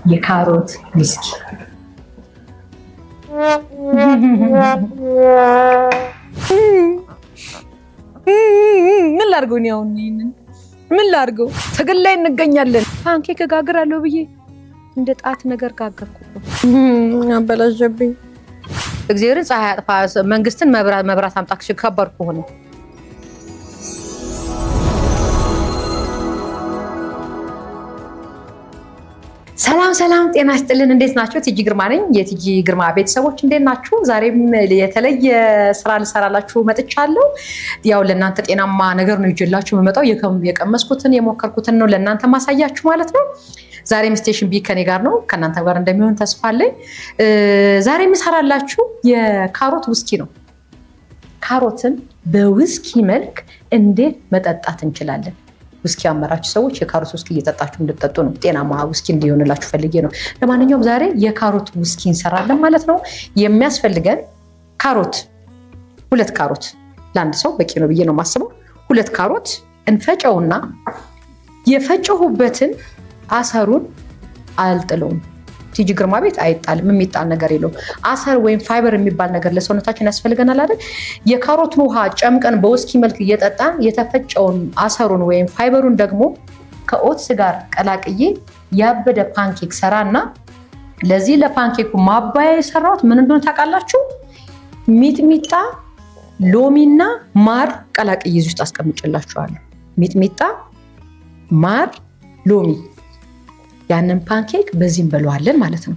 የካሮት ዊስኪ ምን ላድርገው ነው? ምን ላድርገው? ትግል ላይ እንገኛለን። ፓንኬክ እጋግራለሁ ብዬ እንደ ጣት ነገር ጋገርኩት። አበላሸብኝ። እግዚአብሔርን ፀሐይ አጥፋ፣ መንግስትን መብራት አምጣ ከባድ ከሆነ ሰላም ጤና ይስጥልን። እንዴት ናችሁ? ቲጂ ግርማ ነኝ። የቲጂ ግርማ ቤተሰቦች እንዴት ናችሁ? ዛሬም የተለየ ስራ ልሰራላችሁ መጥቻለሁ። ያው ለእናንተ ጤናማ ነገር ነው ይዤላችሁ የምመጣው። የቀመስኩትን የሞከርኩትን ነው ለእናንተ ማሳያችሁ ማለት ነው። ዛሬም ስቴሽን ቢ ከኔ ጋር ነው፣ ከእናንተ ጋር እንደሚሆን ተስፋ አለኝ። ዛሬ የምሰራላችሁ የካሮት ውስኪ ነው። ካሮትን በውስኪ መልክ እንዴት መጠጣት እንችላለን? ውስኪ ያመራችሁ ሰዎች የካሮት ውስኪ እየጠጣችሁ እንድትጠጡ ነው። ጤናማ ውስኪ እንዲሆንላችሁ ፈልጌ ነው። ለማንኛውም ዛሬ የካሮት ውስኪ እንሰራለን ማለት ነው። የሚያስፈልገን ካሮት፣ 2 ካሮት ለአንድ ሰው በቂ ነው ብዬ ነው የማስበው። 2 ካሮት እንፈጨውና የፈጨሁበትን አሰሩን አልጥለውም። ቲጂ ግርማ ቤት አይጣልም፣ የሚጣል ነገር የለውም። አሰር ወይም ፋይበር የሚባል ነገር ለሰውነታችን ያስፈልገናል አይደል? የካሮትን ውሃ ጨምቀን በውስኪ መልክ እየጠጣን የተፈጨውን አሰሩን ወይም ፋይበሩን ደግሞ ከኦትስ ጋር ቀላቅዬ ያበደ ፓንኬክ ሰራና ለዚህ ለፓንኬኩ ማባያ የሰራሁት ምን እንደሆነ ታውቃላችሁ? ሚጥሚጣ፣ ሎሚና ማር ቀላቅዬ እዚህ ውስጥ አስቀምጬላችኋለሁ። ሚጥሚጣ፣ ማር፣ ሎሚ ያንን ፓንኬክ በዚህ እንበለዋለን ማለት ነው።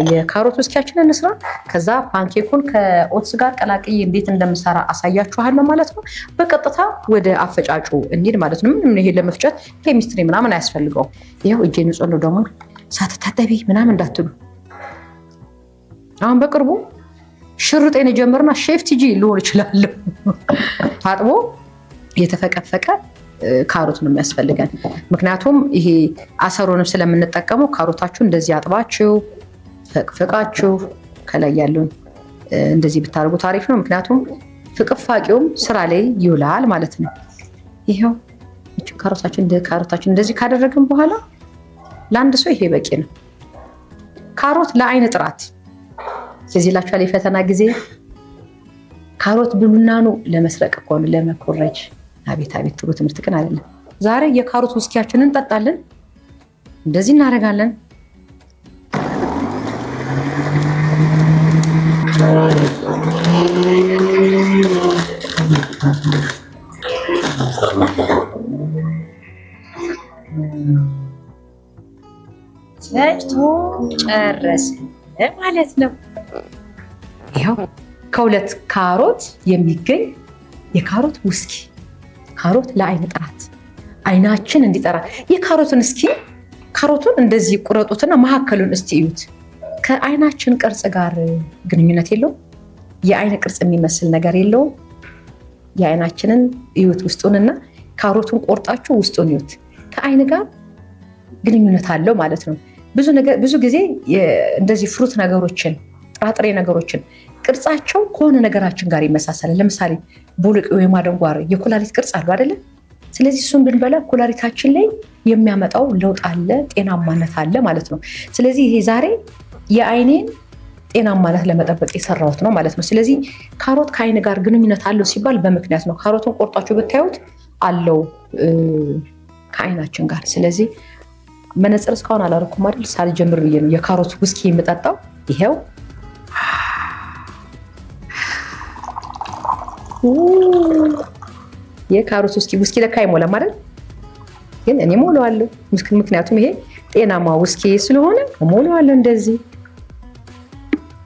የካሮት ውስኪያችንን እንስራ። ከዛ ፓንኬኩን ከኦትስ ጋር ቀላቅዬ እንዴት እንደምሰራ አሳያችኋለሁ ማለት ነው። በቀጥታ ወደ አፈጫጩ እንሂድ ማለት ነው። ምንም ይሄ ለመፍጨት ኬሚስትሪ ምናምን አያስፈልገው። ይኸው እጄ ንጹህ ነው። ደግሞ ሳትታጠቢ ምናምን እንዳትሉ። አሁን በቅርቡ ሽርጤን የጀመርና ሼፍ ቲጂ ልሆን እችላለሁ። ታጥቦ የተፈቀፈቀ ካሮት ነው የሚያስፈልገን። ምክንያቱም ይሄ አሰሩንም ስለምንጠቀመው ካሮታችሁ እንደዚህ አጥባችሁ ፈቅፍቃችሁ ከላይ ያለውን እንደዚህ ብታደርጉ ታሪፍ ነው። ምክንያቱም ፍቅፋቂውም ስራ ላይ ይውላል ማለት ነው። ይሄው ካሮታችን እንደዚህ ካደረግን በኋላ ለአንድ ሰው ይሄ በቂ ነው። ካሮት ለአይን ጥራት ስለዚህ ላችኋል። የፈተና ጊዜ ካሮት ብሉና ነው ለመስረቅ እኮ ነው፣ ለመኮረጅ። አቤት ጥሩ ትምህርት ግን አይደለም። ዛሬ የካሮት ውስኪያችንን እንጠጣለን። እንደዚህ እናደርጋለን። ፈጭቶ ጨረስን ማለት ነው። ይኸው ከ2 ካሮት የሚገኝ የካሮት ውስኪ። ካሮት ለአይን ጥራት፣ አይናችን እንዲጠራ። የካሮትን እስኪ ካሮቱን እንደዚህ ቁረጡትና መካከሉን እስቲ እዩት። ከአይናችን ቅርጽ ጋር ግንኙነት የለውም። የአይን ቅርጽ የሚመስል ነገር የለውም። የአይናችንን እዩት ውስጡንና ካሮቱን ቆርጣችሁ ውስጡን እዩት። ከአይን ጋር ግንኙነት አለው ማለት ነው። ብዙ ጊዜ እንደዚህ ፍሩት ነገሮችን፣ ጥራጥሬ ነገሮችን ቅርጻቸው ከሆነ ነገራችን ጋር ይመሳሰላል። ለምሳሌ ቦሎቄ ወይም አደንጓሬ የኩላሊት ቅርጽ አሉ አይደለም? ስለዚህ እሱን ብንበላ ኩላሊታችን ላይ የሚያመጣው ለውጥ አለ፣ ጤናማነት አለ ማለት ነው። ስለዚህ ይሄ ዛሬ የአይኔን ጤናማነት ለመጠበቅ የሰራሁት ነው ማለት ነው። ስለዚህ ካሮት ከአይን ጋር ግንኙነት አለው ሲባል በምክንያት ነው። ካሮቱን ቆርጣችሁ ብታዩት አለው ከአይናችን ጋር። ስለዚህ መነጽር እስካሁን አላደረኩም አይደል? ሳልጀምር ብዬ ነው የካሮት ውስኪ የምጠጣው። ይሄው የካሮት ውስኪ ለካ አይሞላም አይደል? ግን እኔ ሞላዋለሁ። ምክንያቱም ይሄ ጤናማ ውስኪ ስለሆነ ሞላዋለሁ እንደዚህ።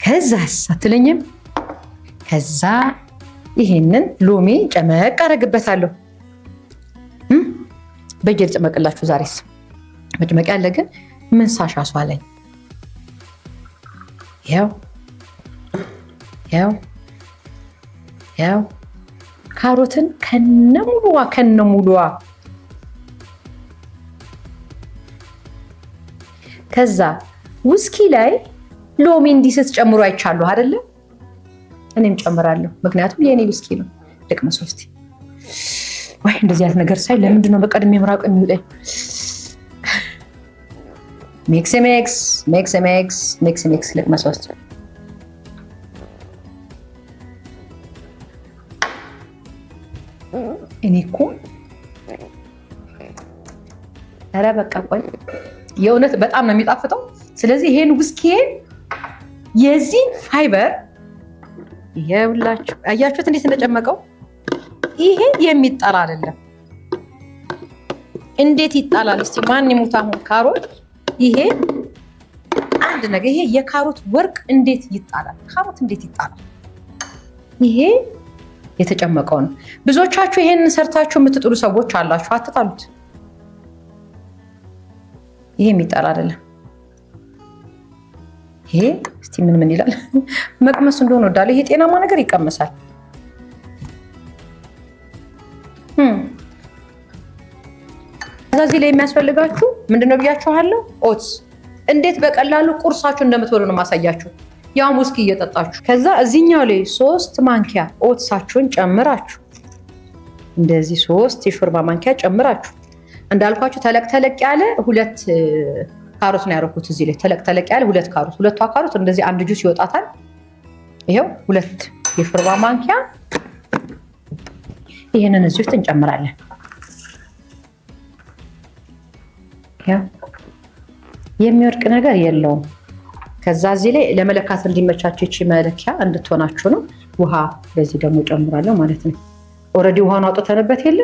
ከዛስ አትለኝም? ከዛ ይሄንን ሎሚ ጨመቅ አደርግበታለሁ። በእጄ ልጨመቅላችሁ ዛሬስ። መጭመቅ ያለ ግን ምን ሳሻሷ ላይ ያው ካሮትን ከነሙሉዋ ከዛ ውስኪ ላይ ሎሚ እንዲህ ስትጨምሩ አይቻለሁ አይደለ? እኔም ጨምራለሁ፣ ምክንያቱም የኔ ውስኪ ነው። ልቅመስ እስቲ። ወይ እንደዚህ አይነት ነገር ሳይ ለምንድን ነው በቀድሜ ምራቅ የሚውጠኝ? ሚክስ ልቅመስ። እኔ እኮ ኧረ በቃ ቆይ የእውነት በጣም ነው የሚጣፍጠው። ስለዚህ ይሄን ውስኪ የዚህ ፋይበር ይኸውላችሁ፣ አያችሁት እንዴት እንደጨመቀው። ይሄ የሚጣል አይደለም። እንዴት ይጣላል? እስቲ ማን ይሙት አሁን ካሮት። ይሄ አንድ ነገር፣ ይሄ የካሮት ወርቅ እንዴት ይጣላል? ካሮት እንዴት ይጣላል? ይሄ የተጨመቀው ነው። ብዙዎቻችሁ ይሄንን ሰርታችሁ የምትጥሉ ሰዎች አላችሁ። አትጣሉት። ይሄ የሚጣል አይደለም። ይሄ እስቲ ምን ይላል? መቅመስ እንደሆነ ወዳለ ይሄ ጤናማ ነገር ይቀመሳል። እዚህ ላይ የሚያስፈልጋችሁ ምንድነው ብያችኋለሁ? ኦትስ። እንዴት በቀላሉ ቁርሳችሁ እንደምትበሉ ነው ማሳያችሁ። ያው ውስኪ እየጠጣችሁ ከዛ እዚህኛው ላይ 3 ማንኪያ ኦትሳችሁን ጨምራችሁ እንደዚህ 3 የሾርባ ማንኪያ ጨምራችሁ እንዳልኳችሁ ተለቅ ያለ 2 ካሮት ነው ያደረኩት። እዚህ ላይ ተለቅ ያለ 2 ካሮት፣ ሁለቷ ካሮት እንደዚህ አንድ ጁስ ይወጣታል። ይሄው 2 የሾርባ ማንኪያ ይሄንን እዚህ ውስጥ እንጨምራለን። የሚወድቅ ነገር የለውም። ከዛ እዚህ ላይ ለመለካት እንዲመቻችሁ እቺ መለኪያ እንድትሆናችሁ ነው። ውሃ በዚህ ደግሞ ጨምራለሁ ማለት ነው። ኦልሬዲ ውሃውን አውጥተንበት የለ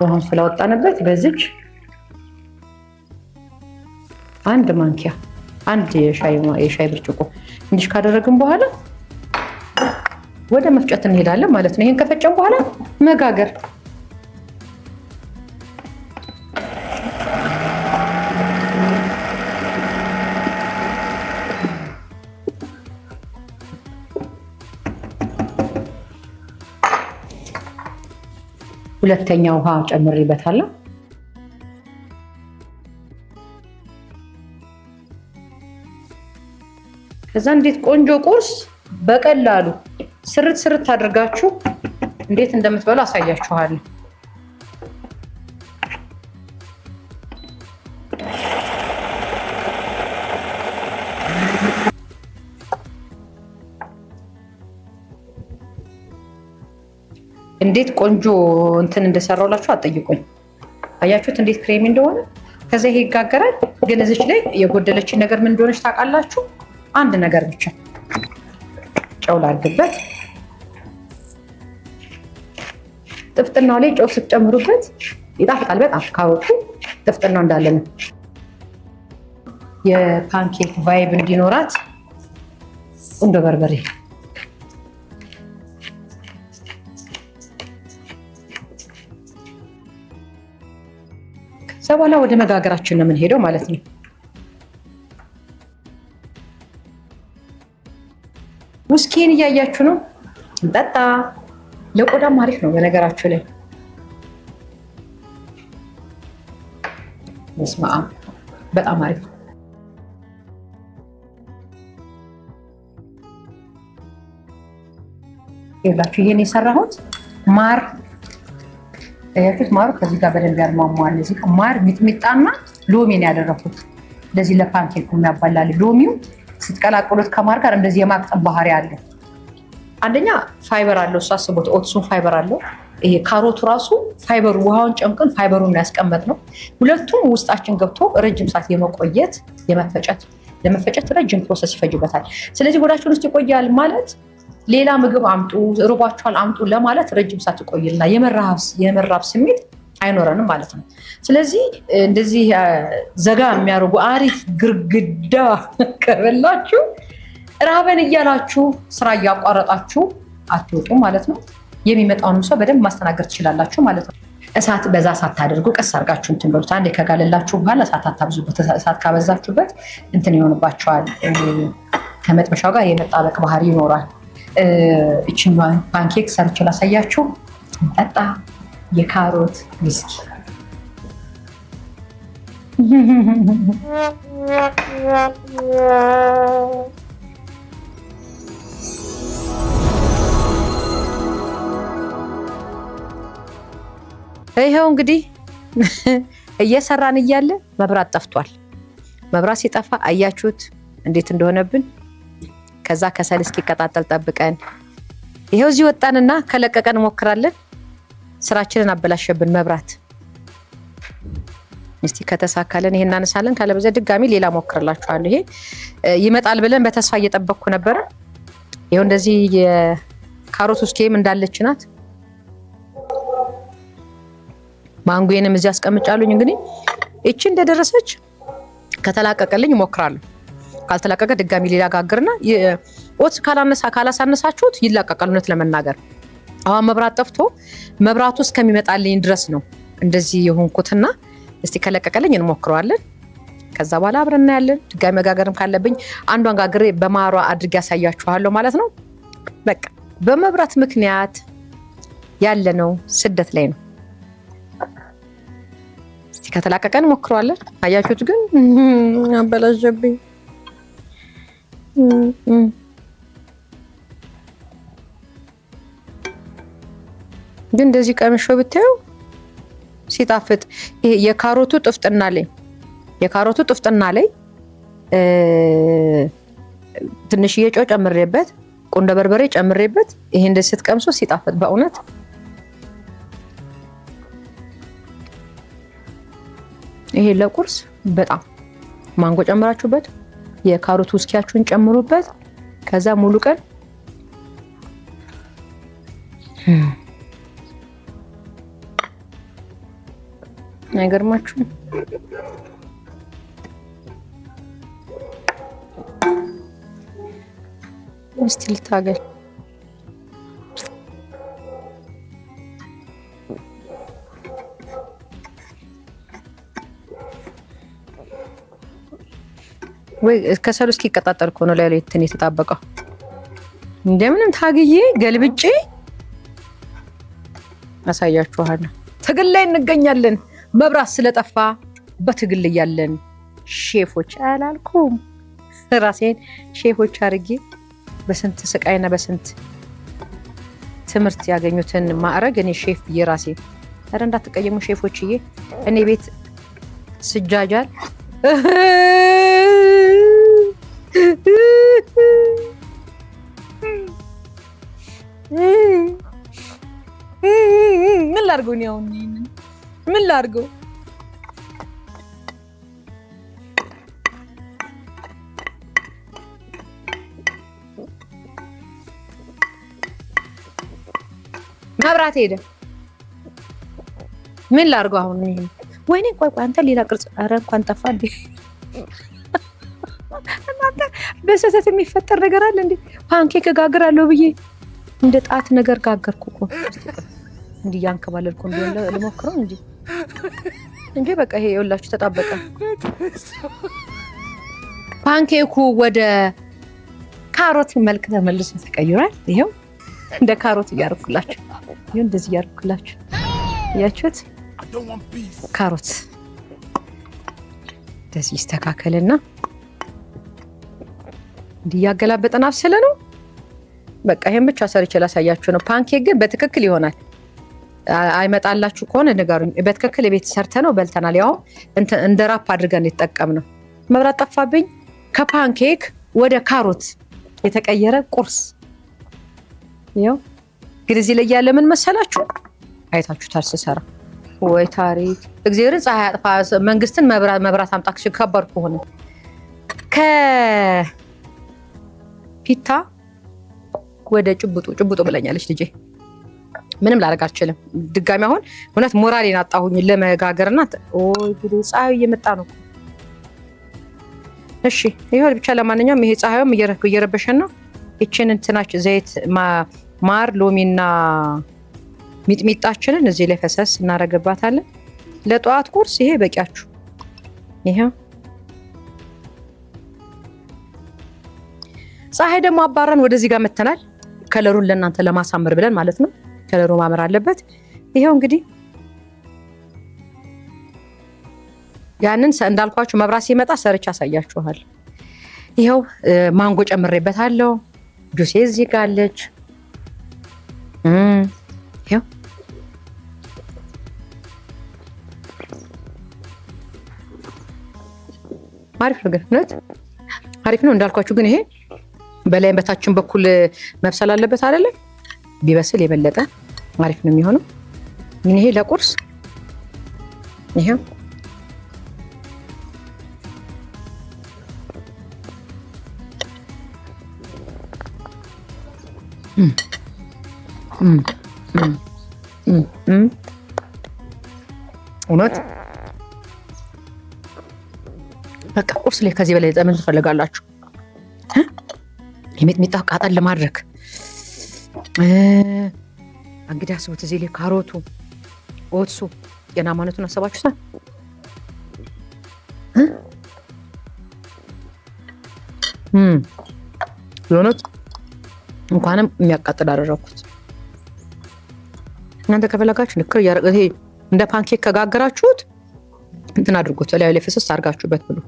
ውሃውን ስላወጣንበት በዚች 1 ማንኪያ 1 የሻይ ብርጭቆ እንዲህ ካደረግን በኋላ ወደ መፍጨት እንሄዳለን ማለት ነው። ይሄን ከፈጨን በኋላ መጋገር። ሁለተኛ ውሃ ጨምሬበታለሁ። ከዛ እንዴት ቆንጆ ቁርስ በቀላሉ ስርት አድርጋችሁ እንዴት እንደምትበሉ አሳያችኋለሁ። እንዴት ቆንጆ እንትን እንደሰራውላችሁ አጠይቁኝ። አያችሁት እንዴት ክሬሚ እንደሆነ። ከዛ ይሄ ይጋገራል። ግን እዚች ላይ የጎደለችን ነገር ምን እንደሆነች ታውቃላችሁ? አንድ ነገር ብቻ ጨው ላድርግበት። ጥፍጥናው ላይ ጨው ስትጨምሩበት ይጣፍጣል በጣም። ካሮቱ ጥፍጥናው እንዳለ ነው። የፓንኬክ ቫይብ እንዲኖራት ቁንዶ በርበሬ በኋላ ወደ መጋገራችን ነው የምንሄደው ማለት ነው። ውስኪን እያያችሁ ነው። እንጠጣ። ለቆዳም አሪፍ ነው በነገራችሁ ላይ። በስመ አብ በጣም አሪፍ ነው። ይኸውላችሁ ይሄን የሰራሁት ማር ያቺት ማሩ ከዚህ ጋር በደንብ ያርማማል። እዚህ ማር ሚጥሚጣና ሎሚ ነው ያደረኩት። እንደዚህ ለፓንኬክ የሚያባላል። ሎሚው ስትቀላቅሉት ከማር ጋር እንደዚህ የማቅጠም ባህሪ አለው። አንደኛ ፋይበር አለው። ሳስቦት ኦትሱን ፋይበር አለው። ይሄ ካሮቱ ራሱ ፋይበሩ ውሃውን ጨምቀን ፋይበሩን ያስቀመጥ ነው። ሁለቱም ውስጣችን ገብቶ ረጅም ሰዓት የመቆየት ለመፈጨት ረጅም ፕሮሰስ ይፈጅበታል። ስለዚህ ሆዳችን ውስጥ ይቆያል ማለት ሌላ ምግብ አምጡ ርቧችኋል አምጡ ለማለት ረጅም ሰዓት ይቆይልና የመራብ ስሜት አይኖረንም ማለት ነው። ስለዚህ እንደዚህ ዘጋ የሚያደርጉ አሪፍ ግርግዳ ከበላችሁ ራበን እያላችሁ ስራ እያቋረጣችሁ አትወጡ ማለት ነው። የሚመጣውንም ሰው በደንብ ማስተናገድ ትችላላችሁ ማለት ነው። እሳት በዛ ሳታደርጉ ቀስ አድርጋችሁ እንትን በሉት። አንዴ ከጋለላችሁ በኋላ እሳት አታብዙበት። እሳት ካበዛችሁበት እንትን ይሆንባችኋል። ከመጥበሻው ጋር የመጣበቅ ባህሪ ይኖራል። እቺን ፓንኬክ ሰርቼ ላሳያችሁ። እንጠጣ። የካሮት ውስኪ ይኸው እንግዲህ እየሰራን እያለ መብራት ጠፍቷል። መብራት ሲጠፋ አያችሁት እንዴት እንደሆነብን። ከዛ ከሰል እስኪቀጣጠል ጠብቀን ይሄው እዚህ ወጣንና ከለቀቀን እንሞክራለን። ስራችንን አበላሸብን መብራት። እስቲ ከተሳካለን ይሄን እናነሳለን፣ ካለበለዚያ ድጋሚ ሌላ ሞክርላችኋለሁ። ይሄ ይመጣል ብለን በተስፋ እየጠበቅኩ ነበር። ይሄው እንደዚህ የካሮት ውስጤም እንዳለች ናት። ማንጎዬንም እዚህ አስቀምጫለሁኝ። እንግዲህ እቺ እንደደረሰች ከተላቀቀልኝ እሞክራለሁ። ካልተላቀቀ ድጋሚ ሌላ ጋግርና ኦት ካላሳነሳችሁት ይላቀቃል። እውነት ለመናገር አሁን መብራት ጠፍቶ መብራቱ እስከሚመጣልኝ ድረስ ነው እንደዚህ የሆንኩትና እስቲ ከለቀቀልኝ እንሞክረዋለን። ከዛ በኋላ አብረን እናያለን። ድጋሚ መጋገርም ካለብኝ አንዷን ጋግሬ በማሯ አድርጌ ያሳያችኋለሁ ማለት ነው። በቃ በመብራት ምክንያት ያለነው ስደት ላይ ነው። እስቲ ከተላቀቀን እንሞክረዋለን። አያችሁት ግን አበላሸብኝ። ግን እንደዚህ ቀምሾ ብታዩ ሲጣፍጥ ይሄ የካሮቱ ጥፍጥና ላይ ትንሽዬ ጨው ጨምሬበት ቁንዶ በርበሬ ጨምሬበት ይሄ እንደዚህ ስትቀምሱ ሲጣፍጥ በእውነት ይሄ ለቁርስ በጣም ማንጎ ጨምራችሁበት የካሮት ውስኪያችሁን ጨምሩበት። ከዛ ሙሉ ቀን አይገርማችሁም? እስቲ ልታገል ወይ ከሰሉ እስኪቀጣጠል እኮ ነው ላይ እንትን የተጣበቀው። እንደምንም ታግዬ ገልብጬ አሳያችኋለሁ። ትግል ላይ እንገኛለን። መብራት ስለጠፋ በትግል ያለን ሼፎች አላልኩም። ራሴን ሼፎች አድርጌ በስንት ስቃይና በስንት ትምህርት ያገኙትን ማዕረግ እኔ ሼፍ ብዬ ራሴ ኧረ እንዳትቀየሙ ሼፎችዬ። እኔ ቤት ስጃጃል ምን ላድርገው ነው አሁን? ምን ላድርገው? መብራት ሄደ። ምን ላድርገው አሁን? ወይኔ ቆይ አንተ ሌላ ቅርጽ። ኧረ እንኳን ጠፋ እንዴ! እናንተ በስህተት የሚፈጠር ነገር አለ እንዴ? ፓንኬክ ጋግራለሁ ብዬ እንደ ጣት ነገር ጋገርኩ እኮ። እንዴ ያንከባለልኩ እንደሆነ ልሞክረው እንጂ በቃ ይሄ ይኸውላችሁ ተጣበቀ። ፓንኬኩ ወደ ካሮት መልክ ተመልሶ ተቀይሯል። ይሄው እንደ ካሮት እያደረኩላችሁ፣ ይሄው እንደዚህ እያደረኩላችሁ ያያችሁት ካሮት እንደዚህ ይስተካከልና እንዲያገላበጠን አብሰለ ነው። በቃ ይሄን ብቻ ሰርቼ ላሳያችሁ ነው። ፓንኬክ ግን በትክክል ይሆናል። አይመጣላችሁ ከሆነ ንገሩኝ። በትክክል ቤት ሰርተ ነው በልተናል። ያው እንደ ራፕ አድርገን የተጠቀምነው። መብራት ጠፋብኝ። ከፓንኬክ ወደ ካሮት የተቀየረ ቁርስ ያው ግን እዚህ ላይ ያለ ምን መሰላችሁ? አይታችሁታል ስሰራ። ወይ ታሪክ! እግዚአብሔርን ፀሐይ አጥፋ መንግስትን መብራት አምጣ ከባድ ከሆነ ከፒታ ወደ ጭብጡ ብለኛለች ልጄ። ምንም ላደርግ አልችልም። ድጋሚ አሁን እውነት ሞራሌን አጣሁኝ ለመጋገርና ኦይ ጉድ ፀሐዩ እየመጣ ነው። እሺ ይሁን ብቻ። ለማንኛውም ይሄ ፀሐዩም እየረበሸን ነው። እቺን እንትናች ዘይት ማር ሎሚና ሚጥሚጣችንን እዚህ ላይ ፈሰስ እናረግባታለን። ለጧት ቁርስ ይሄ በቂያችሁ። ይሄው ፀሐይ ደግሞ አባራን ወደዚህ ጋር መተናል። ከለሩን ለእናንተ ለማሳመር ብለን ማለት ነው። ከለሩ ማመር አለበት። ይሄው እንግዲህ ያንን እንዳልኳችሁ መብራት ሲመጣ ሰርቻ አሳያችኋል። ይሄው ማንጎ ጨምሬበታለሁ። ጁሴ እዚህ ጋር አለች። ይሄው አሪፍ ነው ግን እውነት አሪፍ ነው እንዳልኳችሁ። ግን ይሄ በላይም በታችን በኩል መብሰል አለበት አይደለ? ቢበስል የበለጠ አሪፍ ነው የሚሆነው። ምን ይሄ ለቁርስ ይሄ እውነት በቃ ቁርስ ላይ ከዚህ በላይ ምን ትፈልጋላችሁ? የሚጥሚጣ ቃጠል ለማድረግ እንግዲህ አስቡት። እዚህ ላይ ካሮቱ፣ ኦትሱ ጤናማነቱን አሰባችሁታል? የሆነት እንኳንም የሚያቃጥል አደረኩት። እናንተ ከፈለጋችሁ ንክር ይሄ እንደ ፓንኬክ ከጋገራችሁት እንትን አድርጉት፣ ላይ ፍስስ አድርጋችሁበት ብሉ።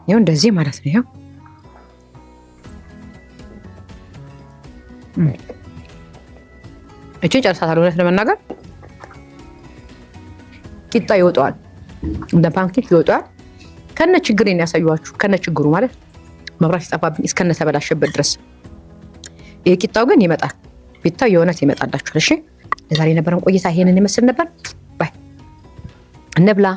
ይሄው እንደዚህ ማለት ነው። ይሄው እቺ ጨርሳታለሁ። እውነት ለመናገር ቂጣ ይወጣዋል፣ እንደ ፓንኬክ ይወጣዋል። ከነ ችግሬን ያሳዩዋችሁ፣ ከነ ችግሩ ማለት መብራት ሲጠፋብኝ እስከነ ተበላሸበት ድረስ። ይሄ ቂጣው ግን ይመጣል፣ ቢታው የእውነት ይመጣላችኋል። እሺ ለዛሬ የነበረን ቆይታ ይሄንን ይመስል ነበር። ባይ እንብላ።